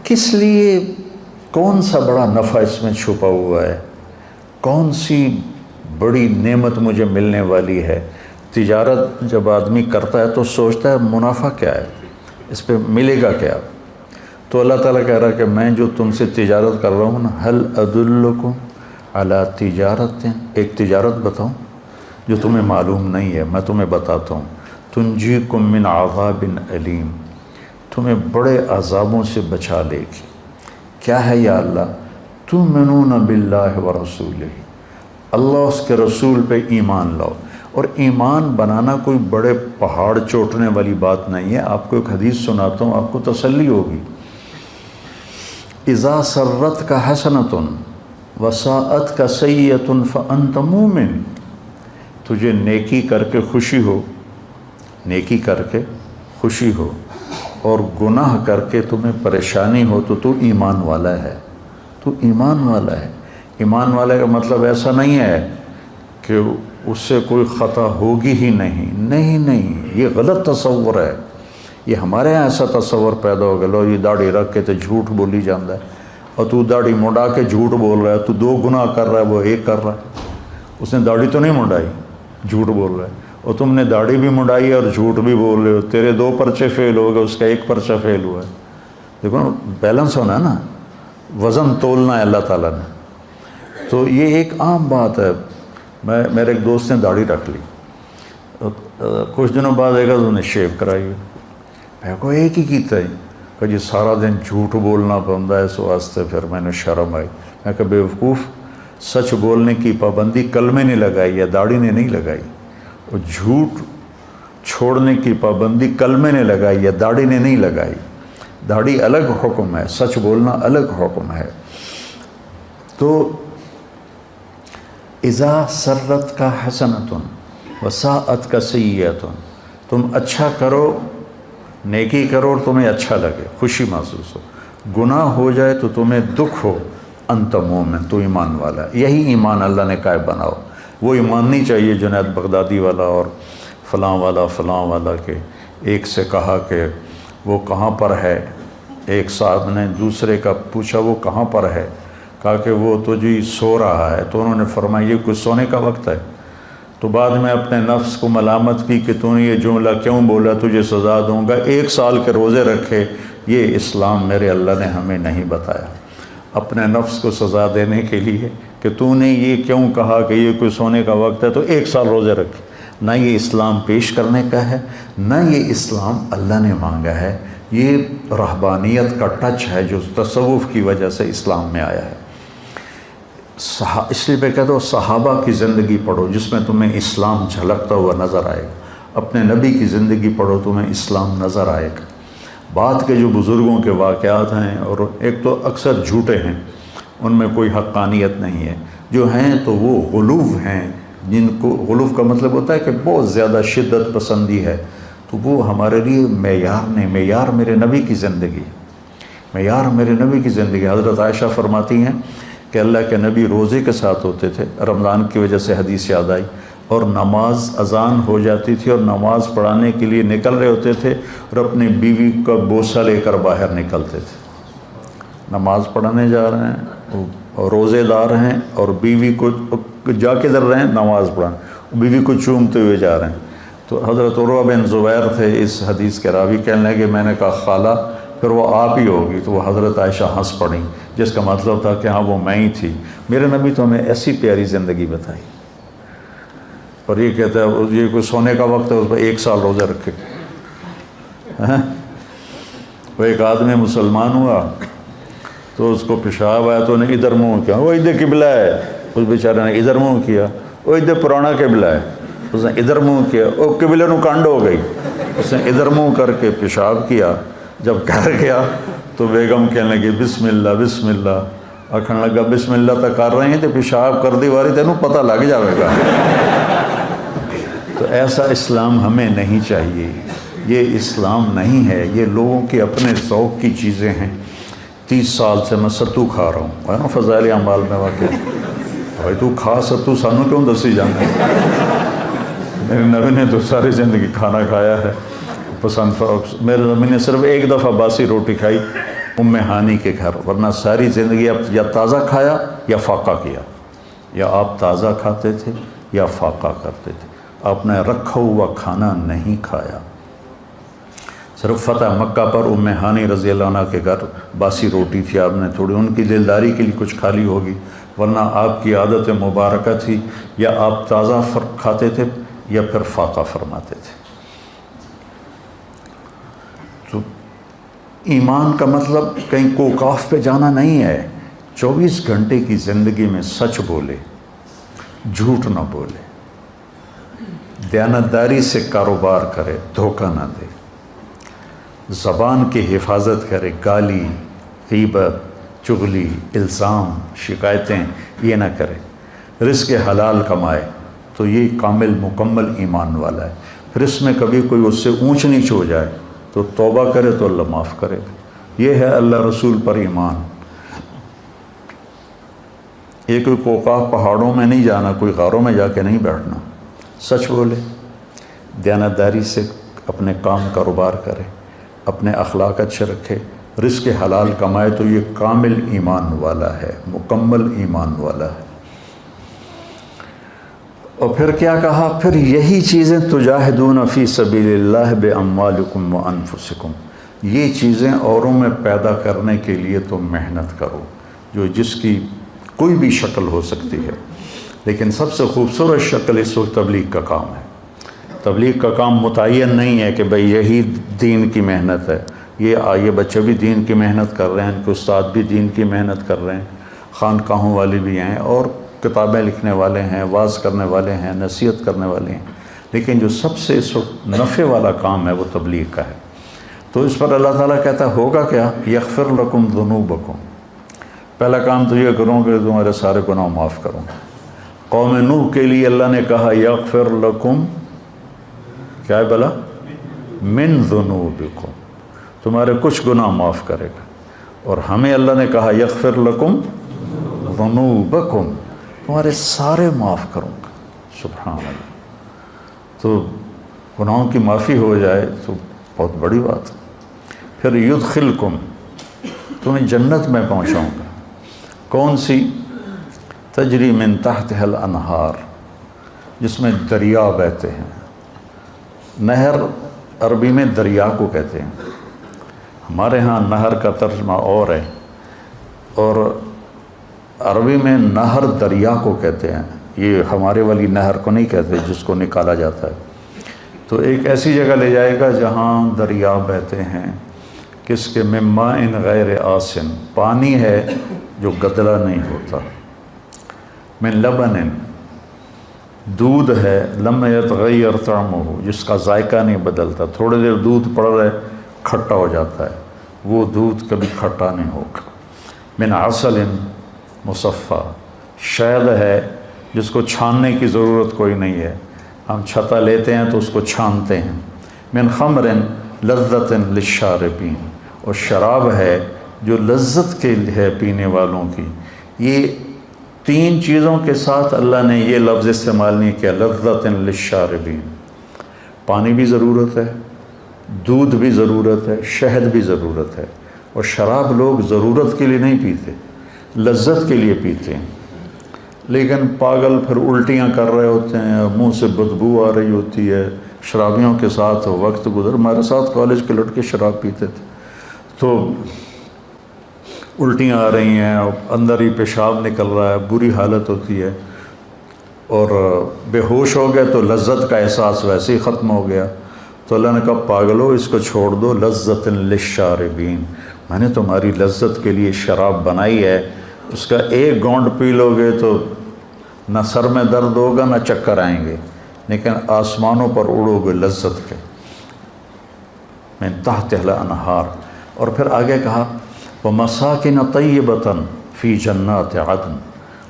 کس لیے؟ کون سا بڑا نفع اس میں چھپا ہوا ہے؟ کون سی بڑی نعمت مجھے ملنے والی ہے؟ تجارت جب آدمی کرتا ہے تو سوچتا ہے منافع کیا ہے، اس پہ ملے گا کیا؟ تو اللہ تعالیٰ کہہ رہا ہے کہ میں جو تم سے تجارت کر رہا ہوں نا، هل ادلکم علی تجارت، ایک تجارت بتاؤں جو تمہیں معلوم نہیں ہے، میں تمہیں بتاتا ہوں، تنجیکم من عذاب علیم، تمہیں بڑے عذابوں سے بچا لے گی۔ کیا ہے یا اللہ؟ تؤمنون باللہ ورسولہ، اللہ اس کے رسول پہ ایمان لاؤ۔ اور ایمان بنانا کوئی بڑے پہاڑ چوٹنے والی بات نہیں ہے۔ آپ کو ایک حدیث سناتا ہوں، آپ کو تسلی ہوگی۔ اذا سرت کا حسنۃ وساءت کا سیئۃ فانت مومن، تجھے نیکی کر کے خوشی ہو، نیکی کر کے خوشی ہو، اور گناہ کر کے تمہیں پریشانی ہو تو ایمان والا ہے، تو ایمان والا ہے۔ ایمان والے کا مطلب ایسا نہیں ہے کہ اس سے کوئی خطا ہوگی ہی نہیں، نہیں، یہ غلط تصور ہے۔ یہ ہمارے یہاں ایسا تصور پیدا ہو گیا، لو یہ داڑھی رکھ کے تو جھوٹ بولی جاتا ہے، اور تو داڑھی مڈا کے جھوٹ بول رہا ہے، تو دو گناہ کر رہا ہے، وہ ایک کر رہا ہے۔ اس نے داڑھی تو نہیں مڈائی، جھوٹ بول رہا ہے، اور تم نے داڑھی بھی مڈائی اور جھوٹ بھی بول رہے ہو، تیرے 2 پرچے فیل ہو گئے، اس کا 1 پرچہ فیل ہوا ہے۔ دیکھو نا، بیلنس ہونا ہے نا، وزن تولنا ہے اللہ تعالیٰ نے۔ تو یہ ایک عام بات ہے۔ میرے ایک دوست نے داڑھی رکھ لی، کچھ دنوں بعد ایک انہوں نے شیو کرائی ہوئی، میں کو ایک ہی کیتا ہے کہ جی سارا دن جھوٹ بولنا پڑتا ہے، اس واسطے پھر میں نے شرم آئی۔ میں کہ بے وقوف، سچ بولنے کی پابندی کلمے نے لگائی ہے، داڑھی نے نہیں لگائی، اور جھوٹ چھوڑنے کی پابندی کلمے نے لگائی ہے، داڑھی نے نہیں لگائی۔ داڑھی الگ حکم ہے، سچ بولنا الگ حکم ہے۔ تو اذا سرت کا حسنۃ وساءت کا سیئۃ، تم اچھا کرو، نیکی کرو اور تمہیں اچھا لگے، خوشی محسوس ہو، گناہ ہو جائے تو تمہیں دکھ ہو، انت مومن، تو ایمان والا ہے۔ یہی ایمان اللہ نے کہا بناؤ۔ وہ ایمان نہیں چاہیے جنید بغدادی والا اور فلاں والا کہ ایک سے کہا کہ وہ کہاں پر ہے، ایک صاحب نے دوسرے کا پوچھا وہ کہاں پر ہے، کہا کہ وہ تو جی سو رہا ہے، تو انہوں نے فرمایا یہ کوئی سونے کا وقت ہے؟ تو بعد میں اپنے نفس کو ملامت کی کہ تو نے یہ جملہ کیوں بولا، تجھے سزا دوں گا، 1 سال کے روزے رکھے۔ یہ اسلام میرے اللہ نے ہمیں نہیں بتایا، اپنے نفس کو سزا دینے کے لیے کہ تو نے یہ کیوں کہا کہ یہ کوئی سونے کا وقت ہے تو 1 سال روزے رکھے۔ نہ یہ اسلام پیش کرنے کا ہے، نہ یہ اسلام اللہ نے مانگا ہے۔ یہ رہبانیت کا ٹچ ہے جو تصوف کی وجہ سے اسلام میں آیا ہے۔ اس لیے میں کہتا ہوں صحابہ کی زندگی پڑھو جس میں تمہیں اسلام جھلکتا ہوا نظر آئے گا، اپنے نبی کی زندگی پڑھو تمہیں اسلام نظر آئے گا۔ بعد کے جو بزرگوں کے واقعات ہیں، اور ایک تو اکثر جھوٹے ہیں، ان میں کوئی حقانیت نہیں ہے، جو ہیں تو وہ غلوف ہیں، جن کو غلوف کا مطلب ہوتا ہے کہ بہت زیادہ شدت پسندی ہے، تو وہ ہمارے لیے معیار نہیں۔ معیار میرے نبی کی زندگی، معیار میرے نبی کی زندگی۔ حضرت عائشہ فرماتی ہیں کہ اللہ کے نبی روزے کے ساتھ ہوتے تھے، رمضان کی وجہ سے حدیث یاد آئی، اور نماز اذان ہو جاتی تھی اور نماز پڑھانے کے لیے نکل رہے ہوتے تھے، اور اپنی بیوی کا بوسہ لے کر باہر نکلتے تھے۔ نماز پڑھانے جا رہے ہیں اور روزے دار ہیں، اور بیوی کو جا کے در رہے ہیں نماز پڑھانے، بیوی کو چومتے ہوئے جا رہے ہیں۔ تو حضرت عروہ بن زبیر تھے اس حدیث کے راوی، کہنے لگے میں نے کہا خالہ پھر وہ آپ ہی ہوگی، تو وہ حضرت عائشہ ہنس پڑیں، جس کا مطلب تھا کہ ہاں وہ میں ہی تھی۔ میرے نبی تو ہمیں ایسی پیاری زندگی بتائی، اور یہ کہتا ہے یہ کوئی سونے کا وقت ہے، اس پر 1 سال روزہ رکھے۔ وہ ایک آدمی مسلمان ہوا تو اس کو پیشاب آیا تو انہیں ادھر منہ کیا، وہ ادھر قبلہ ہے، اس بیچارے نے ادھر منہ کیا، وہ ادھر پرانا قبلہ ہے، اس نے ادھر منہ کیا، وہ قبلے نو کنڈ ہو گئی، اس نے ادھر منہ کر کے پیشاب کیا۔ جب گھر گیا تو بیگم کہنے لگی بسم اللہ بسم اللہ، آکھنے لگا بسم اللہ تو کر رہے ہیں تو پیشاب کر دی واری تینوں پتہ لگ جائے گا۔ تو ایسا اسلام ہمیں نہیں چاہیے، یہ اسلام نہیں ہے، یہ لوگوں کے اپنے ذوق کی چیزیں ہیں۔ 30 سال سے میں ستو کھا رہا ہوں، ہے نا فضائل اعمال میں واقع، بھائی تو کھا ستو سانو کیوں دسی جانا ہے؟ میرے نبی نے تو ساری زندگی کھانا کھایا ہے، پسند۔ میرے نبی نے صرف 1 دفعہ باسی روٹی کھائی، ام ہانی کے گھر، ورنہ ساری زندگی آپ یا تازہ کھایا یا فاقہ کیا، یا آپ تازہ کھاتے تھے یا فاقہ کرتے تھے، آپ نے رکھا ہوا کھانا نہیں کھایا۔ صرف فتح مکہ پر ام ہانی رضی اللہ عنہ کے گھر باسی روٹی تھی، آپ نے تھوڑی ان کی دلداری کے لیے کچھ کھا لی ہوگی، ورنہ آپ کی عادت مبارکہ تھی یا آپ تازہ کھاتے تھے یا پھر فاقہ فرماتے تھے۔ تو ایمان کا مطلب کہیں کوکاف پہ جانا نہیں ہے، 24 گھنٹے کی زندگی میں سچ بولے، جھوٹ نہ بولے، دیانتداری سے کاروبار کرے، دھوکہ نہ دے، زبان کی حفاظت کرے، گالی، غیبت، چغلی، الزام، شکایتیں یہ نہ کرے، رزق حلال کمائے، تو یہ کامل مکمل ایمان والا ہے۔ پھر اس میں کبھی کوئی اس سے اونچ نیچ ہو جائے تو توبہ کرے تو اللہ معاف کرے گا۔ یہ ہے اللہ رسول پر ایمان۔ یہ کوئی کوکاف پہاڑوں میں نہیں جانا، کوئی غاروں میں جا کے نہیں بیٹھنا، سچ بولے، دیانتداری سے اپنے کام کاروبار کرے، اپنے اخلاق اچھے رکھے، رزق حلال کمائے، تو یہ کامل ایمان والا ہے، مکمل ایمان والا ہے۔ اور پھر کیا کہا؟ پھر یہی چیزیں تجاہدون فی سبیل اللہ باموالکم وانفسکم، یہ چیزیں اوروں میں پیدا کرنے کے لیے تو محنت کرو، جو جس کی کوئی بھی شکل ہو سکتی ہے، لیکن سب سے خوبصورت شکل اس وقت تبلیغ کا کام ہے۔ تبلیغ کا کام متعین نہیں ہے کہ بھئی یہی دین کی محنت ہے، یہ بچے بھی دین کی محنت کر رہے ہیں، ان کے استاد بھی دین کی محنت کر رہے ہیں، خانقاہوں والے بھی ہیں، اور کتابیں لکھنے والے ہیں، واعظ کرنے والے ہیں، نصیحت کرنے والے ہیں، لیکن جو سب سے اس وقت نفع والا کام ہے وہ تبلیغ کا ہے۔ تو اس پر اللہ تعالیٰ کہتا ہے ہوگا کیا؟ یغفر لکم ذنوبکم، پہلا کام تو یہ کروں کہ تمہارے سارے گناہ معاف کروں۔ قوم نوح کے لیے اللہ نے کہا یغفر لکم، کیا ہے بلا؟ من ذنوبکم، تمہارے کچھ گناہ معاف کرے گا۔ اور ہمیں اللہ نے کہا یغفر لکم ذنوبکم، تمہارے سارے معاف کروں گا۔ سبحان اللہ، تو گناہوں کی معافی ہو جائے تو بہت بڑی بات ہے۔ پھر یدخلکم، تمہیں جنت میں پہنچاؤں گا، کون سی؟ تجری من تحتها الانہار، جس میں دریا بہتے ہیں۔ نہر عربی میں دریا کو کہتے ہیں، ہمارے ہاں نہر کا ترجمہ اور ہے، اور عربی میں نہر دریا کو کہتے ہیں، یہ ہمارے والی نہر کو نہیں کہتے جس کو نکالا جاتا ہے۔ تو ایک ایسی جگہ لے جائے گا جہاں دریا بہتے ہیں، کس کے؟ من ماء غیر آسن، پانی ہے جو گدلا نہیں ہوتا، من لبن، دودھ ہے، لم یتغیر طعمہ، جس کا ذائقہ نہیں بدلتا، تھوڑے دیر دودھ پڑ رہے کھٹا ہو جاتا ہے، وہ دودھ کبھی کھٹا نہیں ہوگا۔ من عسل مصفی، شہد ہے جس کو چھاننے کی ضرورت کوئی نہیں ہے، ہم چھتا لیتے ہیں تو اس کو چھانتے ہیں۔ من خمر لذت للشاربین، اور شراب ہے جو لذت کے ہے پینے والوں کی۔ یہ تین چیزوں کے ساتھ اللہ نے یہ لفظ استعمال نہیں کیا، لذت للشاربین، پانی بھی ضرورت ہے، دودھ بھی ضرورت ہے، شہد بھی ضرورت ہے، اور شراب لوگ ضرورت کے لیے نہیں پیتے، لذت کے لیے پیتے ہیں۔ لیکن پاگل پھر الٹیاں کر رہے ہوتے ہیں، منہ سے بدبو آ رہی ہوتی ہے، شرابیوں کے ساتھ وقت گزر، ہمارے ساتھ کالج کے لڑکے شراب پیتے تھے، تو الٹیاں آ رہی ہیں، اندر ہی پیشاب نکل رہا ہے، بری حالت ہوتی ہے، اور بے ہوش ہو گئے تو لذت کا احساس ویسے ہی ختم ہو گیا۔ تو اللہ نے کہا پاگلو اس کو چھوڑ دو، لذت للشاربین، میں نے تمہاری لذت کے لیے شراب بنائی ہے، اس کا ایک گونڈ پی لو گے تو نہ سر میں درد ہوگا نہ چکر آئیں گے، لیکن آسمانوں پر اڑو گے لذت کے۔ من تحتها الانہار، اور پھر آگے کہا وَمَسَاكِنَ طَيِّبَةً فِي جَنَّاتِ عَدْنٍ،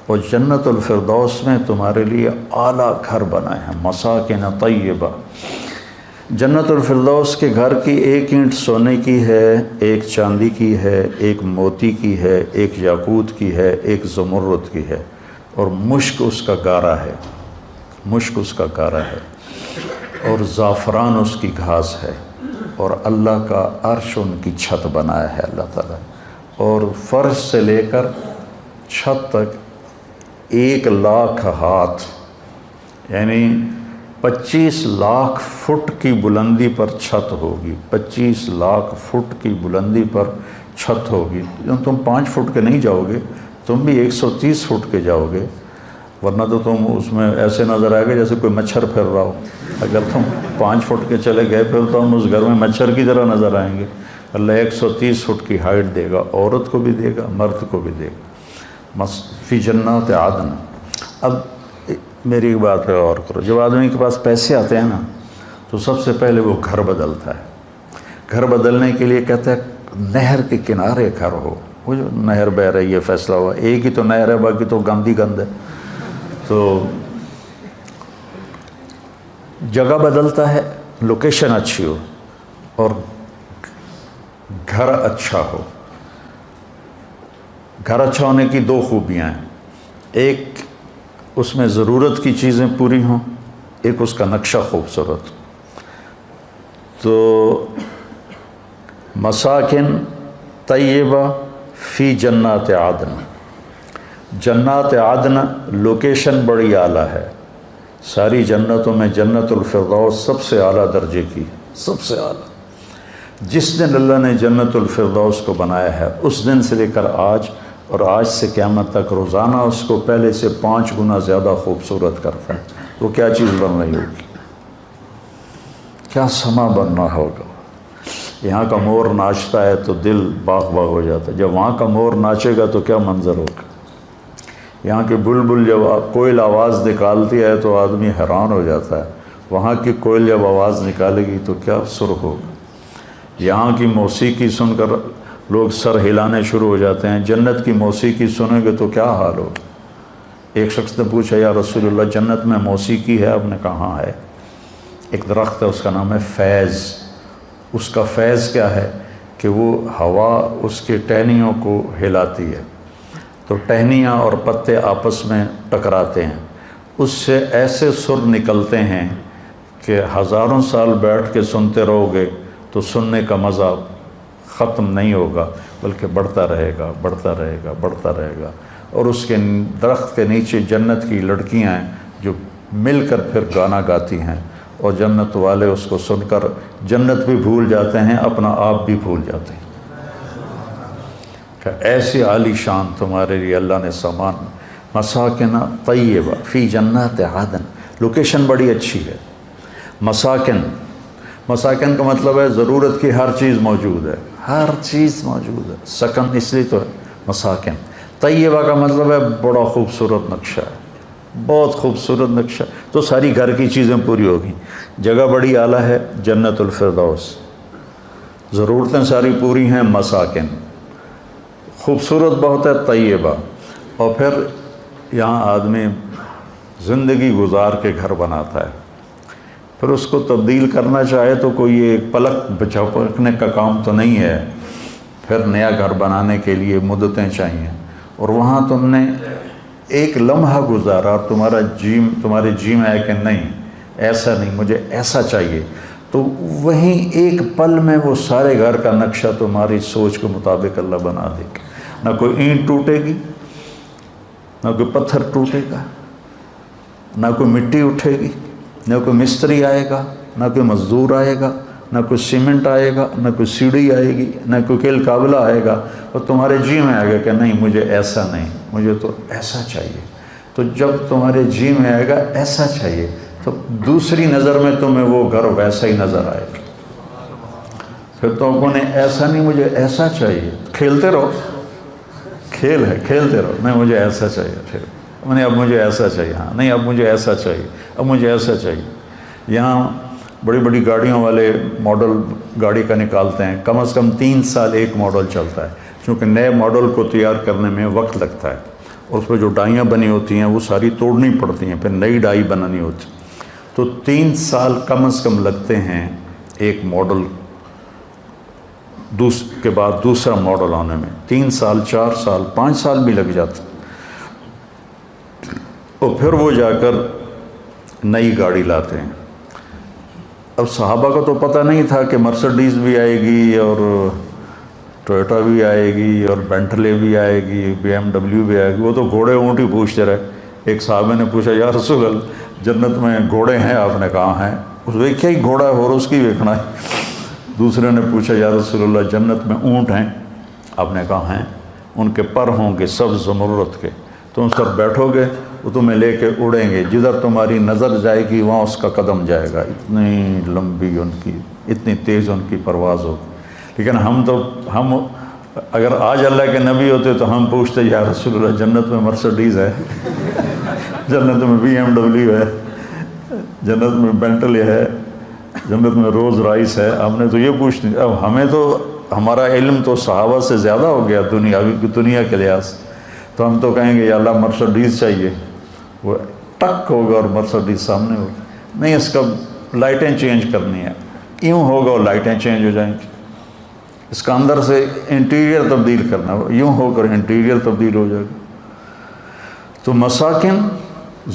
اور جنت الفردوس میں تمہارے لیے اعلیٰ گھر بنائے ہیں، مساکن طیبہ۔ جنت الفردوس کے گھر کی ایک اینٹ سونے کی ہے، ایک چاندی کی ہے، ایک موتی کی ہے، ایک یاقوت کی ہے، ایک زمرد کی ہے، اور مشک اس کا گارا ہے، مشک اس کا گارا ہے، اور زعفران اس کی گھاس ہے، اور اللہ کا عرش ان کی چھت بنایا ہے اللہ تعالیٰ۔ اور فرش سے لے کر چھت تک 1,00,000 ہاتھ، یعنی 25 لاکھ فٹ کی بلندی پر چھت ہوگی، 25 لاکھ فٹ کی بلندی پر چھت ہوگی۔ تم 5 فٹ کے نہیں جاؤ گے، تم بھی 130 فٹ کے جاؤ گے، ورنہ تو تم اس میں ایسے نظر آئے گا جیسے کوئی مچھر پھر رہا ہو۔ اگر تم 5 فٹ کے چلے گئے پھر تو ہم اس گھر میں مچھر کی طرح نظر آئیں گے۔ اللہ 130 فٹ کی ہائٹ دے گا، عورت کو بھی دے گا، مرد کو بھی دے گا، فی جنات عدن۔ اب میری ایک بات پہ غور کرو، جب آدمی کے پاس پیسے آتے ہیں نا تو سب سے پہلے وہ گھر بدلتا ہے۔ گھر بدلنے کے لیے کہتا ہے نہر کے کنارے گھر ہو۔ وہ جو نہر بہ رہی ہے، فیصلہ ہوا، ایک ہی تو نہر ہے، باقی تو گند ہی گند ہے، تو جگہ بدلتا ہے، لوکیشن اچھی ہو اور گھر اچھا ہو۔ گھر اچھا ہونے کی 2 خوبیاں ہیں، ایک اس میں ضرورت کی چیزیں پوری ہوں، ایک اس کا نقشہ خوبصورت۔ تو مساکن طیبہ فی جنات عدن، جنات عدن لوکیشن بڑی اعلیٰ ہے۔ ساری جنتوں میں جنت الفردوس سب سے اعلیٰ درجے کی، سب سے اعلیٰ۔ جس دن اللہ نے جنت الفردوس کو بنایا ہے اس دن سے لے کر آج، اور آج سے قیامت تک روزانہ اس کو پہلے سے 5 گنا زیادہ خوبصورت کرتا ہے۔ وہ کیا چیز بن رہی ہوگی، کیا سما بننا ہوگا۔ یہاں کا مور ناچتا ہے تو دل باغ باغ ہو جاتا ہے، جب وہاں کا مور ناچے گا تو کیا منظر ہوگا۔ یہاں کی بلبل جب کوئل آواز نکالتی ہے تو آدمی حیران ہو جاتا ہے، وہاں کی کوئل جب آواز نکالے گی تو کیا سر ہوگا۔ یہاں کی موسیقی سن کر لوگ سر ہلانے شروع ہو جاتے ہیں، جنت کی موسیقی سنیں گے تو کیا حال ہوگا۔ ایک شخص نے پوچھا یا رسول اللہ جنت میں موسیقی ہے؟ آپ نے کہا ہاں ہے، ایک درخت ہے اس کا نام ہے فیض۔ اس کا فیض کیا ہے کہ وہ ہوا اس کے ٹہنیوں کو ہلاتی ہے، تو ٹہنیاں اور پتے آپس میں ٹکراتے ہیں، اس سے ایسے سر نکلتے ہیں کہ ہزاروں سال بیٹھ کے سنتے رہو گے تو سننے کا مزہ ختم نہیں ہوگا، بلکہ بڑھتا رہے گا، بڑھتا رہے گا، بڑھتا رہے گا۔ اور اس کے درخت کے نیچے جنت کی لڑکیاں ہیں جو مل کر پھر گانا گاتی ہیں، اور جنت والے اس کو سن کر جنت بھی بھول جاتے ہیں، اپنا آپ بھی بھول جاتے ہیں۔ کہ ایسی عالی شان تمہارے لیے اللہ نے سامان، مساکن طیبہ فی جنات عدن، لوکیشن بڑی اچھی ہے۔ مساکن، مساکن کا مطلب ہے ضرورت کی ہر چیز موجود ہے، ہر چیز موجود ہے، سکن اس لیے تو ہے مساکن۔ طیبہ کا مطلب ہے بڑا خوبصورت نقشہ ہے، بہت خوبصورت نقشہ، تو ساری گھر کی چیزیں پوری ہوگی۔ جگہ بڑی اعلیٰ ہے، جنت الفردوس، ضرورتیں ساری پوری ہیں، مساکن، خوبصورت بہت ہے، طیبہ۔ اور پھر یہاں آدمی زندگی گزار کے گھر بناتا ہے، پھر اس کو تبدیل کرنا چاہے تو کوئی ایک پلک جھپکنے کا کام تو نہیں ہے، پھر نیا گھر بنانے کے لیے مدتیں چاہیے، اور وہاں تم نے ایک لمحہ گزارا اور تمہارے جی میں ہے کہ نہیں ایسا نہیں، مجھے ایسا چاہیے، تو وہیں ایک پل میں وہ سارے گھر کا نقشہ تمہاری سوچ کے مطابق اللہ بنا دے گا۔ نہ کوئی اینٹ ٹوٹے گی، نہ کوئی پتھر ٹوٹے گا، نہ کوئی مٹی اٹھے گی، نہ کوئی مستری آئے گا، نہ کوئی مزدور آئے گا، نہ کوئی سیمنٹ آئے گا، نہ کوئی سیڑھی آئے گی، نہ کوئی کیل قابلہ آئے گا، اور تمہارے جی میں آئے گا کہ نہیں مجھے ایسا نہیں، مجھے تو ایسا چاہیے۔ تو جب تمہارے جی میں آئے گا ایسا چاہیے تو دوسری نظر میں تمہیں وہ گھر ویسا ہی نظر آئے گا۔ پھر تو نے ایسا نہیں مجھے ایسا چاہیے، کھیلتے رہو، کھیل ہے، کھیلتے رہو، نہیں مجھے ایسا چاہیے، پھر نہیں اب مجھے ایسا چاہیے، ہاں نہیں اب مجھے ایسا چاہیے، اب مجھے ایسا چاہیے۔ یہاں بڑی بڑی گاڑیوں والے ماڈل گاڑی کا نکالتے ہیں، کم از کم 3 سال ایک ماڈل چلتا ہے، کیونکہ نئے ماڈل کو تیار کرنے میں وقت لگتا ہے، اور اس پہ جو ڈائیاں بنی ہوتی ہیں وہ ساری توڑنی پڑتی ہیں، پھر نئی ڈائی بنانی ہوتی، تو 3 سال کم از کم لگتے ہیں ایک ماڈل کے بعد دوسرا ماڈل آنے میں، 3 سال، 4 سال، 5 سال بھی لگ جاتے، اور پھر وہ جا کر نئی گاڑی لاتے ہیں۔ اب صحابہ کو تو پتہ نہیں تھا کہ مرسڈیز بھی آئے گی اور ٹویوٹا بھی آئے گی اور بینٹلے بھی آئے گی، BMW بھی آئے گی، وہ تو گھوڑے اونٹ ہی پوچھتے رہے۔ ایک صحابہ نے پوچھا یا رسول اللہ جنت میں گھوڑے ہیں؟ آپ نے کہا ہیں۔ اس ویکھیا ہی گھوڑا ہے اور اس کی ویکھنا ہے۔ دوسرے نے پوچھا یا رسول اللہ جنت میں اونٹ ہیں؟ آپ نے کہا ہیں، ان کے پر ہوں گے سبز زمرد کے، تم اس پر بیٹھو گے وہ تمہیں لے کے اڑیں گے، جدھر تمہاری نظر جائے گی وہاں اس کا قدم جائے گا، اتنی لمبی ان کی، اتنی تیز ان کی پرواز ہوگی۔ لیکن ہم اگر آج اللہ کے نبی ہوتے تو ہم پوچھتے یا رسول اللہ جنت میں مرسڈیز ہے، جنت میں BMW ہے، جنت میں بینٹلے ہے، جنت میں روز رائس ہے، ہم نے تو یہ پوچھتے۔ اب ہمیں تو ہمارا علم تو صحابہ سے زیادہ ہو گیا دنیا کے لحاظ سے، تو ہم تو کہیں گے یا اللہ مرسڈیز چاہیے، وہ ٹک ہوگا اور مرسڈیز سامنے ہوگی۔ نہیں، اس کا لائٹیں چینج کرنی ہے، یوں ہوگا اور لائٹیں چینج ہو جائیں گی۔ اس کا اندر سے انٹیریئر تبدیل کرنا، یوں ہو کر انٹیریئر تبدیل ہو جائے گا۔ تو مساکن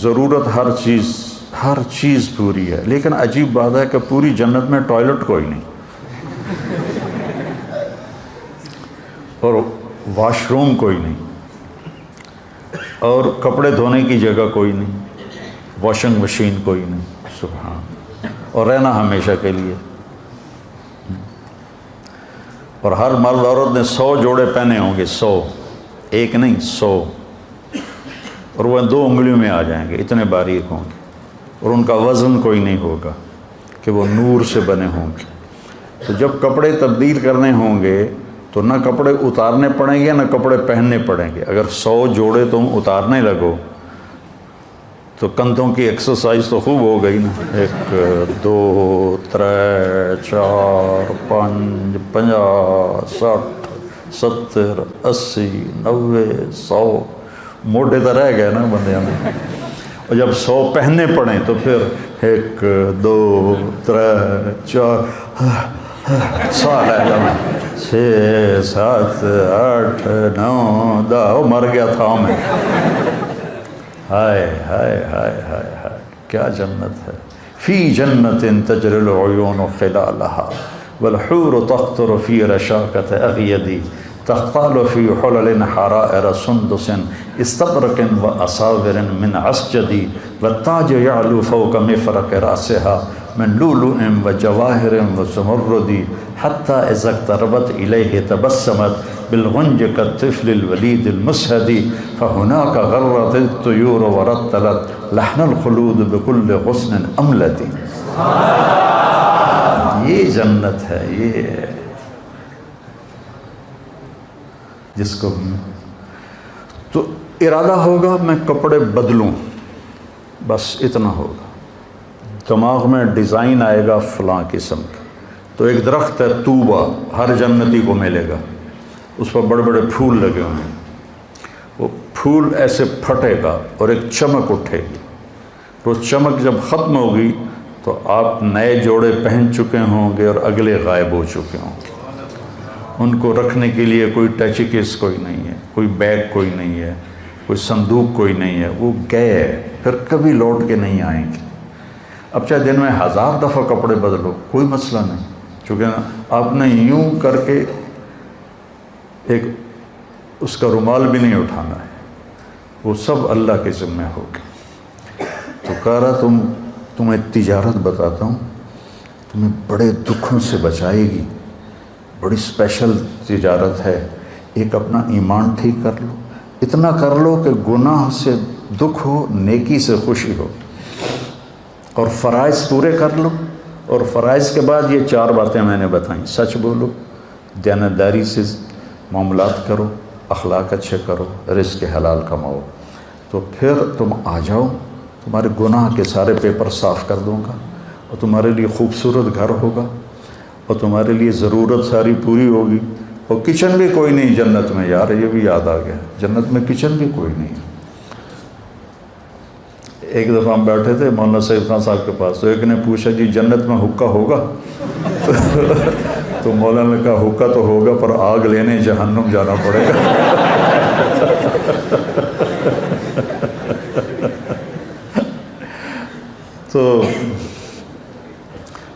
ضرورت ہر چیز پوری ہے، لیکن عجیب بات ہے کہ پوری جنت میں ٹوائلٹ کوئی نہیں، اور واش روم کوئی نہیں، اور کپڑے دھونے کی جگہ کوئی نہیں، واشنگ مشین کوئی نہیں، سبحان، اور رہنا ہمیشہ کے لیے۔ اور ہر مرد عورت نے 100 جوڑے پہنے ہوں گے، 100، ایک نہیں 100، اور وہ 2 انگلیوں میں آ جائیں گے، اتنے باریک ہوں گے، اور ان کا وزن کوئی نہیں ہوگا کہ وہ نور سے بنے ہوں گے۔ تو جب کپڑے تبدیل کرنے ہوں گے تو نہ کپڑے اتارنے پڑیں گے نہ کپڑے پہننے پڑیں گے۔ اگر 100 جوڑے تم اتارنے لگو تو کندھوں کی ایکسرسائز تو خوب ہو گئی نا، 1 2 3 4 5 50 60 70 80 90 100 موٹے تو رہ گئے نا بندے میں۔ اور جب 100 پہننے پڑیں تو پھر 1 2 3 4 سال ہے جانا، 6 7 8 9 10، مر گیا تھا میں۔ ہائے ہائے ہائے ہائے ہائے، کیا جنت ہے۔ فی جنت تجری العیون خلالہا والحور تقطر فی رشاکۃ اغیدی تقال فی حلل حرائر سندس استبرق واساور من عسجد والتاج یعلو فوق مفرق راسها من لؤلؤ وجواہر وزمرد حتی اذا اقتربت الیہ تبسمت بالغنج كالطفل الولید المسہد فہناک غرت الطیور ورتلت لحن الخلود بكل غصن املد۔ یہ جنت ہے، یہ جس کو تو ارادہ ہوگا میں کپڑے بدلوں، بس اتنا ہوگا۔ دماغ میں ڈیزائن آئے گا فلاں قسم کا، تو ایک درخت ہے طوبہ، ہر جنتی کو ملے گا، اس پر بڑے بڑے پھول لگے ہوئے ہیں، وہ پھول ایسے پھٹے گا اور ایک چمک اٹھے گی، وہ چمک جب ختم ہوگی تو آپ نئے جوڑے پہن چکے ہوں گے اور اگلے غائب ہو چکے ہوں گے۔ ان کو رکھنے کے لیے کوئی ٹچ کیس کوئی نہیں ہے، کوئی بیگ کوئی نہیں ہے، کوئی صندوق کوئی نہیں ہے، وہ گئے پھر کبھی لوٹ کے نہیں آئیں گے۔ اب چاہے دن میں 1000 دفعہ کپڑے بدلو، کوئی مسئلہ نہیں، چونکہ آپ نے یوں کر کے ایک اس کا رومال بھی نہیں اٹھانا ہے، وہ سب اللہ کے ذمہ ہوگا۔ تو کہہ رہا تمہیں تجارت بتاتا ہوں، تمہیں بڑے دکھوں سے بچائے گی، بڑی اسپیشل تجارت ہے۔ ایک اپنا ایمان ٹھیک کر لو، اتنا کر لو کہ گناہ سے دکھ ہو، نیکی سے خوشی ہو، اور فرائض پورے کر لو، اور فرائض کے بعد یہ 4 باتیں میں نے بتائیں، سچ بولو، دیانتداری سے معاملات کرو، اخلاق اچھے کرو، رزق حلال کماؤ، تو پھر تم آ جاؤ، تمہارے گناہ کے سارے پیپر صاف کر دوں گا، اور تمہارے لیے خوبصورت گھر ہوگا، اور تمہارے لیے ضرورت ساری پوری ہوگی، اور کچن بھی کوئی نہیں جنت میں۔ یار یہ بھی یاد آ گیا، جنت میں کچن بھی کوئی نہیں۔ ایک دفعہ ہم بیٹھے تھے مولانا سعید خان صاحب کے پاس، تو ایک نے پوچھا جی جنت میں حقہ ہوگا؟ تو مولانا نے کہا حقہ تو ہوگا پر آگ لینے جہنم جانا پڑے گا۔ تو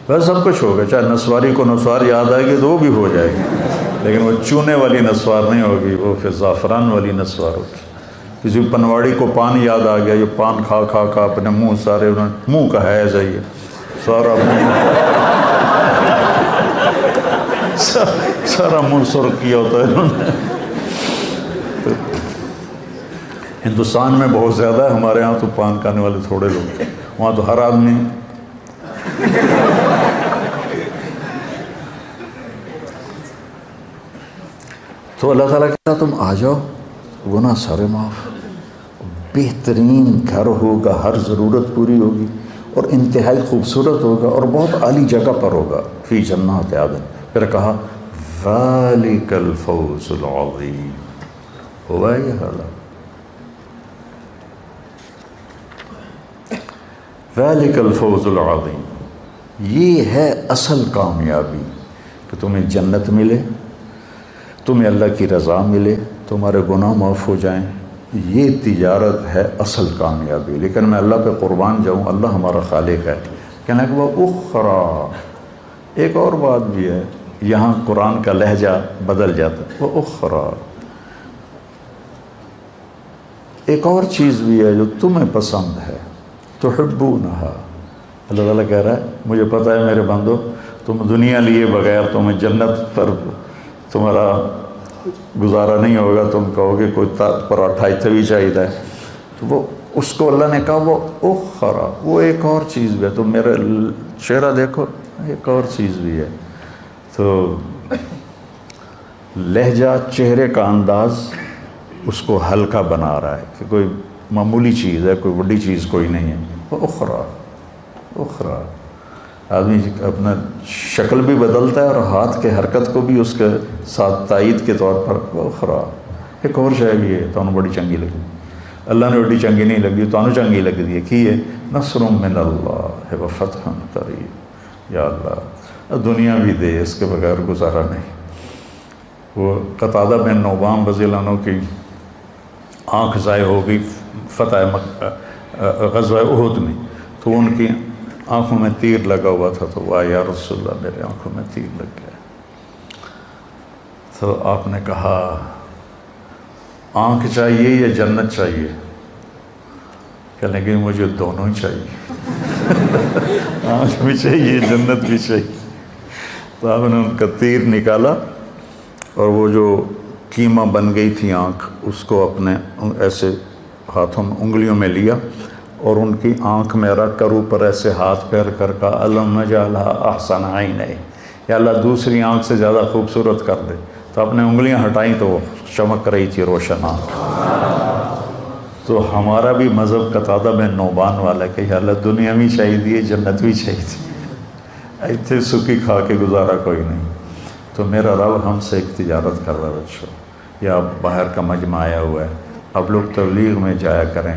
بس سب کچھ ہوگا، چاہے نسواری کو نسوار یاد آئے گی تو وہ بھی ہو جائے گی۔ لیکن وہ چونے والی نسوار نہیں ہوگی، وہ پھر زعفران والی نسوار ہوگی۔ کسی پنواڑی کو پان یاد آ گیا، یہ پان کھا کھا کھا اپنے منہ سارے منہ کا ہے جائیے سارا سارا منہ سرخ کیا ہوتا ہے انہوں نے۔ تو ہندوستان میں بہت زیادہ ہے، ہمارے ہاں تو پان کھانے والے تھوڑے لوگ ہیں، وہاں تو ہر آدمی۔ تو اللہ تعالیٰ کہتا تم آ جاؤ، گناہ سارے معاف، بہترین گھر ہوگا، ہر ضرورت پوری ہوگی، اور انتہائی خوبصورت ہوگا، اور بہت عالی جگہ پر ہوگا، فی جنات عدن۔ پھر کہا ذالک الفوز العظیم، ہوا یہ حالات، ذالک الفوز العظیم، یہ ہے اصل کامیابی، کہ تمہیں جنت ملے، تمہیں اللہ کی رضا ملے، تمہارے گناہ معاف ہو جائیں، یہ تجارت ہے اصل کامیابی۔ لیکن میں اللہ پہ قربان جاؤں، اللہ ہمارا خالق ہے، کہنا کہ وہ اخرى، ایک اور بات بھی ہے، یہاں قرآن کا لہجہ بدل جاتا ہے، وہ اخرى، ایک اور چیز بھی ہے جو تمہیں پسند ہے، تحبونہا۔ اللہ تعالیٰ کہہ رہا ہے مجھے پتہ ہے میرے بندو، تم دنیا لیے بغیر تمہیں جنت پر تمہارا گزارا نہیں ہوگا، تم کہو گے کوئی پراٹھا اتنا بھی چاہیے، تو وہ اس کو اللہ نے کہا وہ اخرى، وہ ایک اور چیز بھی ہے، تم میرا چہرہ دیکھو، ایک اور چیز بھی ہے۔ تو لہجہ، چہرے کا انداز اس کو ہلکا بنا رہا ہے کہ کوئی معمولی چیز ہے، کوئی بڑی چیز کوئی نہیں ہے، وہ اخرى، اخرى۔ آدمی اپنا شکل بھی بدلتا ہے اور ہاتھ کے حرکت کو بھی اس کے ساتھ تائید کے طور پر وہ اخرى، ایک اور شے بھی ہے، تو انہوں بڑی چنگی لگی، اللہ نے بڑی چنگی نہیں لگی تو انہوں چنگی لگ دی ہے، کی ہے نصر من اللہ و فتح قریب، یا اللہ دنیا بھی دے، اس کے بغیر گزارا نہیں۔ وہ قتادہ بن نعمان رضی اللہ عنہ کی آنکھ ضائع ہو گئی فتح غزوہ احد میں، تو ان کی آنکھوں میں تیر لگا ہوا تھا، تو وہ یا رسول اللہ میرے آنکھوں میں تیر لگ گیا۔ تو آپ نے کہا آنکھ چاہیے یا جنت چاہیے؟ کہنے لگے مجھے دونوں ہی چاہیے، آنکھ بھی چاہیے جنت بھی چاہیے۔ تو آپ نے ان کا تیر نکالا، اور وہ جو کیما بن گئی تھی آنکھ، اس کو اپنے ایسے ہاتھوں میں انگلیوں میں لیا، اور ان کی آنکھ میں رکھ کر اوپر ایسے ہاتھ پھیر کر کہا اللہم اجعلھا احسن عینیہ، یا اللہ دوسری آنکھ سے زیادہ خوبصورت کر دے۔ تو اپنے انگلیاں ہٹائیں تو وہ چمک رہی تھی روشن آنکھ۔ تو ہمارا بھی مذہب قتادہ بن نعمان والا کہ یا اللہ دنیا بھی چاہیے، جنت بھی چاہیے، ایتھے سکی کھا کے گزارا کوئی نہیں۔ تو میرا رب ہم سے ایک تجارت کر رہا ہے، بچوں، یا باہر کا مجمع آیا ہوا ہے، اب لوگ تبلیغ میں جایا کریں،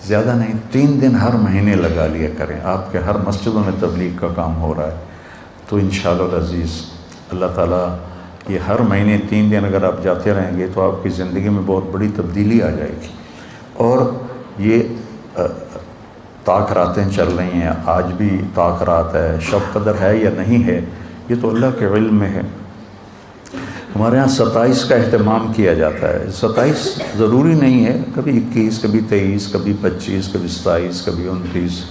زیادہ نہیں 3 دن ہر مہینے لگا لیا کریں، آپ کے ہر مسجدوں میں تبلیغ کا کام ہو رہا ہے، تو انشاءاللہ العزیز اللہ تعالیٰ یہ ہر مہینے 3 دن اگر آپ جاتے رہیں گے تو آپ کی زندگی میں بہت بڑی تبدیلی آ جائے گی۔ اور یہ طاق راتیں چل رہی ہیں، آج بھی طاق رات ہے، شب قدر ہے یا نہیں ہے یہ تو اللہ کے علم میں ہے۔ ہمارے ہاں 27 کا اہتمام کیا جاتا ہے، 27 ضروری نہیں ہے، کبھی 21، کبھی 23، کبھی 25، کبھی 27، کبھی 29۔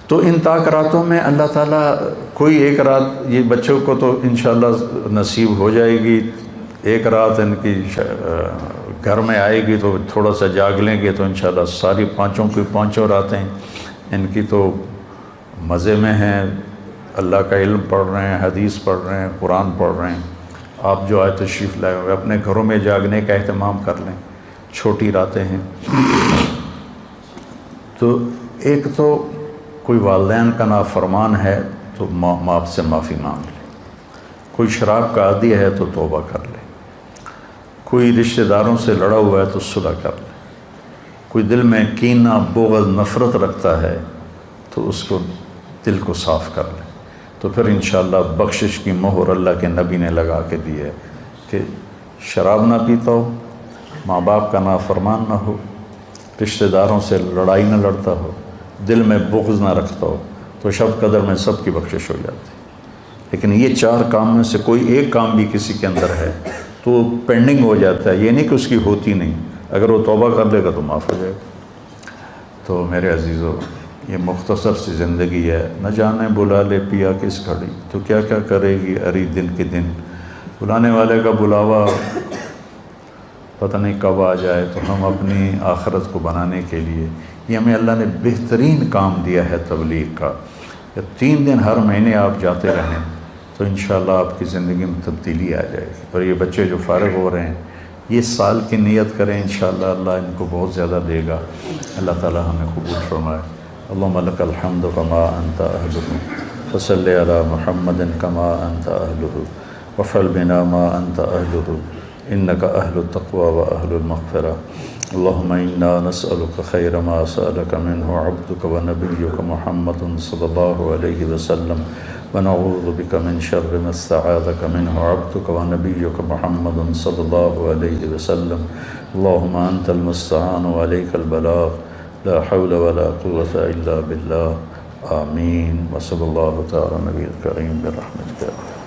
تو ان طاق راتوں میں اللہ تعالیٰ کوئی ایک رات، یہ بچوں کو تو انشاءاللہ نصیب ہو جائے گی، ایک رات ان کی گھر میں آئے گی تو تھوڑا سا جاگ لیں گے تو انشاءاللہ ساری پانچوں راتیں ان کی تو مزے میں ہیں، اللہ کا علم پڑھ رہے ہیں، حدیث پڑھ رہے ہیں، قرآن پڑھ رہے ہیں۔ آپ جو آئے تشریف لائے ہوئے اپنے گھروں میں جاگنے کا اہتمام کر لیں، چھوٹی راتیں ہیں۔ تو ایک تو کوئی والدین کا نافرمان ہے تو باپ سے معافی مانگ لے، کوئی شراب کا عادی ہے تو توبہ کر لے، کوئی رشتہ داروں سے لڑا ہوا ہے تو صلح کر لے، کوئی دل میں کینہ، بغض، نفرت رکھتا ہے تو اس کو دل کو صاف کر لے، تو پھر انشاءاللہ بخشش کی مہر اللہ کے نبی نے لگا کے دی ہے کہ شراب نہ پیتا ہو، ماں باپ کا نافرمان نہ ہو، رشتہ داروں سے لڑائی نہ لڑتا ہو، دل میں بغض نہ رکھتا ہو، تو شب قدر میں سب کی بخشش ہو جاتی ہے۔ لیکن یہ 4 کام میں سے کوئی ایک کام بھی کسی کے اندر ہے تو پینڈنگ ہو جاتا ہے، یہ نہیں کہ اس کی ہوتی نہیں، اگر وہ توبہ کر لے گا تو معاف ہو جائے گا۔ تو میرے عزیزو، یہ مختصر سی زندگی ہے، نہ جانے بلا لے پیا کس گھڑی، تو کیا کیا کرے گی اری دن کے دن، بلانے والے کا بلاوا پتہ نہیں کب آ جائے۔ تو ہم اپنی آخرت کو بنانے کے لیے، یہ ہمیں اللہ نے بہترین کام دیا ہے تبلیغ کا، کہ 3 دن ہر مہینے آپ جاتے رہیں تو انشاءاللہ آپ کی زندگی میں تبدیلی آ جائے گی۔ اور یہ بچے جو فارغ ہو رہے ہیں، یہ سال کی نیت کریں، انشاءاللہ اللہ ان کو بہت زیادہ دے گا۔ اللہ تعالی ہمیں قبول فرمائے۔ اللہم لک الحمد کما انت اہلہ، وصلی علی محمد کما انت اہلہ، وفعل بنا ما انت اہلہ، انک اہل التقوی و اہل المغفرہ۔ اللہم انا نسألک خیر ما سألک منہ عبدک و نبیک محمد صلی اللہ علیہ وسلم، ونعوذ بک من شر ما استعاذک منہ عبدک و نبیک محمد صلی اللہ علیہ وسلم۔ اللہم انت المستعان و علیک البلاغ، لا حول ولا قوة الا باللہ، آمین۔ وصلی اللہ تعالی نبی الکریم برحمتک۔